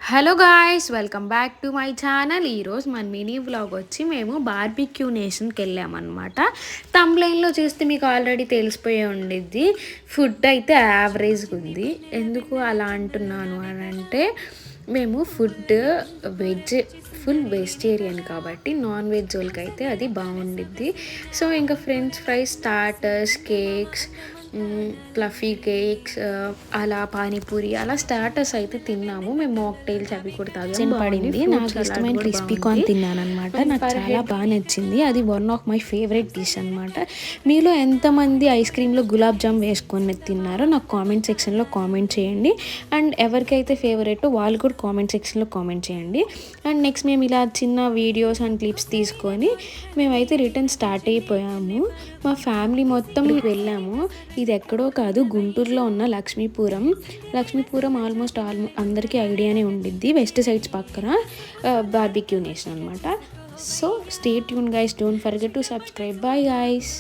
Hello guys, welcome back to my channel. ఈరోజు మన mini vlog వచ్చి మేము బార్బిక్యూ నేషన్కి వెళ్ళామన్నమాట. తంబ్లైన్లో చూస్తే మీకు ఆల్రెడీ తెలిసిపోయే ఉండిద్ది. ఫుడ్ అయితే యావరేజ్గా ఉంది. ఎందుకు అలా అంటున్నాను అని అంటే, మేము ఫుడ్ ఫుల్ వెజిటేరియన్ కాబట్టి నాన్ వెజ్ వాళ్ళకి అయితే అది బాగుండిద్ది. సో ఇంకా French fries, starters, cakes, fluffy cakes, అలా పానీపూరి అలా స్టార్టర్స్ అయితే తిన్నాము. మేము మాక్టైల్స్ అవి కూడా తాగాము. పడింది నాకు ఇష్టమైన క్రిస్పీ కార్న్ తిన్నాను అనమాట. నాకు చాలా బాగా నచ్చింది. అది one of my favourite dish అనమాట. మీలో ఎంతమంది ఐస్ క్రీమ్లో గులాబ్ జామ్ వేసుకొని తిన్నారో నాకు కామెంట్ సెక్షన్లో కామెంట్ చేయండి. అండ్ ఎవరికైతే ఫేవరెట్ వాళ్ళు కూడా కామెంట్ సెక్షన్లో కామెంట్ చేయండి. అండ్ నెక్స్ట్ మేము ఇలా చిన్న వీడియోస్ అండ్ క్లిప్స్ తీసుకొని మేమైతే రిటర్న్ స్టార్ట్ అయిపోయాము. మా ఫ్యామిలీ మొత్తం వెళ్ళాము. ఇది ఎక్కడో కాదు, గుంటూరులో ఉన్న లక్ష్మీపురం ఆల్మోస్ట్ అందరికీ ఐడియానే ఉండిద్ది. వెస్ట్ సైడ్స్ పక్కన బార్బిక్యూ నేషన్ అనమాట. So stay tune guys, don't forget to subscribe. Bye guys.